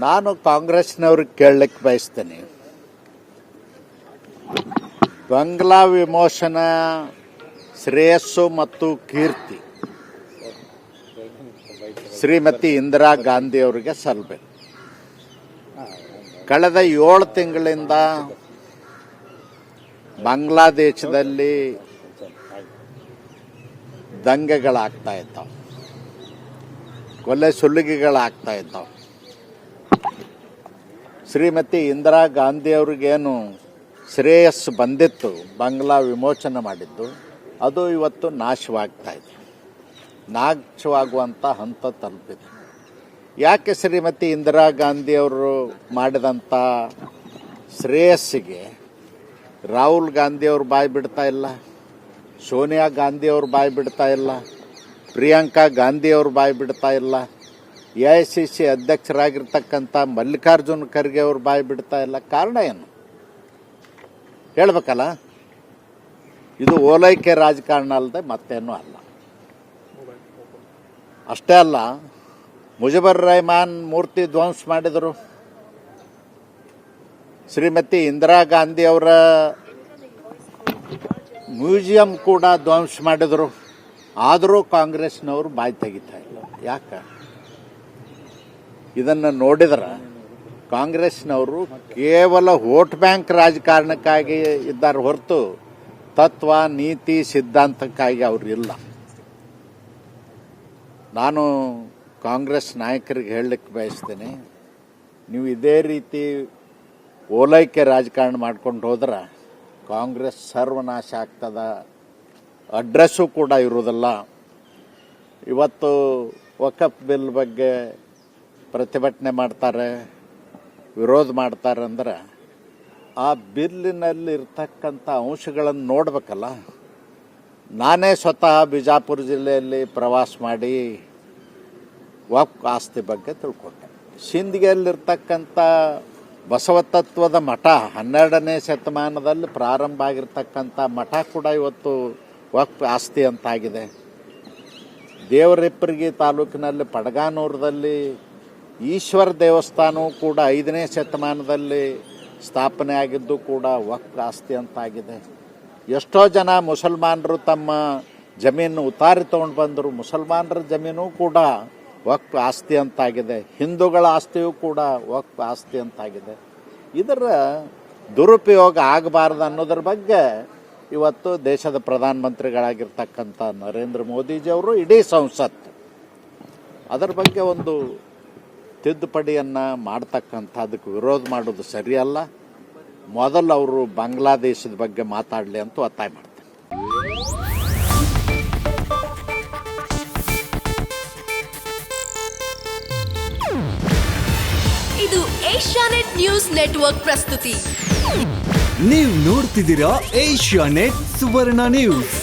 ನಾನು ಕಾಂಗ್ರೆಸ್ನವ್ರಿಗೆ ಕೇಳಲಿಕ್ಕೆ ಬಯಸ್ತೇನೆ. ಬಂಗ್ಲಾ ವಿಮೋಚನ ಶ್ರೇಯಸ್ಸು ಮತ್ತು ಕೀರ್ತಿ ಶ್ರೀಮತಿ ಇಂದಿರಾ ಗಾಂಧಿ ಅವರಿಗೆ ಸಲ್ಲಬೇಕು. ಕಳೆದ 7 ತಿಂಗಳಿಂದ ಬಾಂಗ್ಲಾದೇಶದಲ್ಲಿ ದಂಗೆಗಳಾಗ್ತಾ ಇದ್ದಾವೆ, ಕೊಲೆ ಸುಲಿಗೆಗಳಾಗ್ತಾ ಇದ್ದಾವೆ. ಶ್ರೀಮತಿ ಇಂದಿರಾ ಗಾಂಧಿ ಅವ್ರಿಗೇನು ಶ್ರೇಯಸ್ಸು ಬಂದಿತ್ತು ಬಾಂಗ್ಲಾ ವಿಮೋಚನೆ ಮಾಡಿದ್ದು, ಅದು ಇವತ್ತು ನಾಶವಾಗ್ತಾ ಇದೆ, ನಾಶವಾಗುವಂಥ ಹಂತ ತಲುಪಿದೆ. ಯಾಕೆ ಶ್ರೀಮತಿ ಇಂದಿರಾ ಗಾಂಧಿ ಅವರು ಮಾಡಿದಂಥ ಶ್ರೇಯಸ್ಸಿಗೆ ರಾಹುಲ್ ಗಾಂಧಿ ಅವರು ಬಾಯಿ ಬಿಡ್ತಾ ಇಲ್ಲ, ಸೋನಿಯಾ ಗಾಂಧಿ ಅವರು ಬಾಯಿ ಬಿಡ್ತಾ ಇಲ್ಲ, ಪ್ರಿಯಾಂಕಾ ಗಾಂಧಿ ಅವರು ಬಾಯಿ ಬಿಡ್ತಾ ಇಲ್ಲ, AICC ಅಧ್ಯಕ್ಷರಾಗಿರ್ತಕ್ಕಂಥ ಮಲ್ಲಿಕಾರ್ಜುನ್ ಖರ್ಗೆ ಅವರು ಬಾಯಿ ಬಿಡ್ತಾ ಇಲ್ಲ? ಕಾರಣ ಏನು ಹೇಳಬೇಕಲ್ಲ. ಇದು ಓಲೈಕೆ ರಾಜಕಾರಣ ಅಲ್ಲದೆ ಮತ್ತೇನೂ ಅಲ್ಲ. ಅಷ್ಟೇ ಅಲ್ಲ, ಮುಜಬರ್ ರೆಹಮಾನ್ ಮೂರ್ತಿ ಧ್ವಂಸ ಮಾಡಿದರು, ಶ್ರೀಮತಿ ಇಂದಿರಾ ಗಾಂಧಿ ಅವರ ಮ್ಯೂಸಿಯಂ ಕೂಡ ಧ್ವಂಸ ಮಾಡಿದರು. ಆದರೂ ಕಾಂಗ್ರೆಸ್ನವರು ಬಾಯಿ ತೆಗಿತಾ ಇಲ್ಲ. ಯಾಕೆ? ಇದನ್ನು ನೋಡಿದ್ರೆ ಕಾಂಗ್ರೆಸ್ನವರು ಕೇವಲ ವೋಟ್ ಬ್ಯಾಂಕ್ ರಾಜಕಾರಣಕ್ಕಾಗಿ ಇದ್ದಾರೆ ಹೊರತು ತತ್ವ ನೀತಿ ಸಿದ್ಧಾಂತಕ್ಕಾಗಿ ಅವರು ಇಲ್ಲ. ನಾನು ಕಾಂಗ್ರೆಸ್ ನಾಯಕರಿಗೆ ಹೇಳಲಿಕ್ಕೆ ಬಯಸ್ತೇನೆ, ನೀವು ಇದೇ ರೀತಿ ಓಲೈಕೆ ರಾಜಕಾರಣ ಮಾಡ್ಕೊಂಡು ಹೋದ್ರೆ ಕಾಂಗ್ರೆಸ್ ಸರ್ವನಾಶ ಆಗ್ತದ, ಅಡ್ರೆಸ್ಸು ಕೂಡ ಇರುವುದಿಲ್ಲ. ಇವತ್ತು ವಕಫ್ ಬಿಲ್ ಬಗ್ಗೆ ಪ್ರತಿಭಟನೆ ಮಾಡ್ತಾರೆ, ವಿರೋಧ ಮಾಡ್ತಾರೆ ಅಂದ್ರೆ ಆ ಬಿಲ್ಲಿನಲ್ಲಿ ಇರ್ತಕ್ಕಂಥ ಅಂಶಗಳನ್ನು ನೋಡ್ಬೇಕಲ್ಲ. ನಾನೇ ಸ್ವತಃ ಬಿಜಾಪುರ ಜಿಲ್ಲೆಯಲ್ಲಿ ಪ್ರವಾಸ ಮಾಡಿ ವಕ್ಫ್ ಆಸ್ತಿ ಬಗ್ಗೆ ತಿಳ್ಕೊಂಡೆ. ಸಿಂದಗಿಯಲ್ಲಿರ್ತಕ್ಕಂಥ ಬಸವ ತತ್ವದ ಮಠ 12ನೇ ಶತಮಾನದಲ್ಲಿ ಪ್ರಾರಂಭ ಆಗಿರ್ತಕ್ಕಂಥ ಮಠ ಕೂಡ ಇವತ್ತು ವಕ್ಫ್ ಆಸ್ತಿ ಅಂತಾಗಿದೆ. ದೇವರಿಪ್ಪರಿಗೆ ತಾಲೂಕಿನಲ್ಲಿ ಪಡಗಾನೂರದಲ್ಲಿ ಈಶ್ವರ ದೇವಸ್ಥಾನವೂ ಕೂಡ 5ನೇ ಶತಮಾನದಲ್ಲಿ ಸ್ಥಾಪನೆ ಆಗಿದ್ದು ಕೂಡ ವಕ್ಫ್ ಆಸ್ತಿ ಅಂತಾಗಿದೆ. ಎಷ್ಟೋ ಜನ ಮುಸಲ್ಮಾನರು ತಮ್ಮ ಜಮೀನು ಉತಾರಿ ತೊಗೊಂಡು ಬಂದರು, ಮುಸಲ್ಮಾನರ ಜಮೀನು ಕೂಡ ವಕ್ಫ್ ಆಸ್ತಿ ಅಂತಾಗಿದೆ. ಹಿಂದೂಗಳ ಆಸ್ತಿಯೂ ಕೂಡ ವಕ್ಫ್ ಆಸ್ತಿ ಅಂತಾಗಿದೆ. ಇದರ ದುರುಪಯೋಗ ಆಗಬಾರ್ದು ಅನ್ನೋದ್ರ ಬಗ್ಗೆ ಇವತ್ತು ದೇಶದ ಪ್ರಧಾನಮಂತ್ರಿಗಳಾಗಿರ್ತಕ್ಕಂಥ ನರೇಂದ್ರ ಮೋದಿಜಿಯವರು, ಇಡೀ ಸಂಸತ್ತು ಅದರ ಬಗ್ಗೆ ಒಂದು ತಿದ್ದುಪಡಿಯನ್ನು ಮಾಡ್ತಕ್ಕಂಥದ್ದಕ್ಕೆ ವಿರೋಧ ಮಾಡೋದು ಸರಿಯಲ್ಲ. ಮೊದಲು ಅವರು ಬಾಂಗ್ಲಾದೇಶದ ಬಗ್ಗೆ ಮಾತಾಡಲಿ ಅಂತ ಒತ್ತಾಯ ಮಾಡ್ತಾರೆ. ಇದು ಏಷ್ಯಾನೆಟ್ ನ್ಯೂಸ್ ನೆಟ್ವರ್ಕ್ ಪ್ರಸ್ತುತಿ. ನೀವು ನೋಡ್ತಿದ್ದೀರಾ ಏಷ್ಯಾನೆಟ್ ಸುವರ್ಣ ನ್ಯೂಸ್.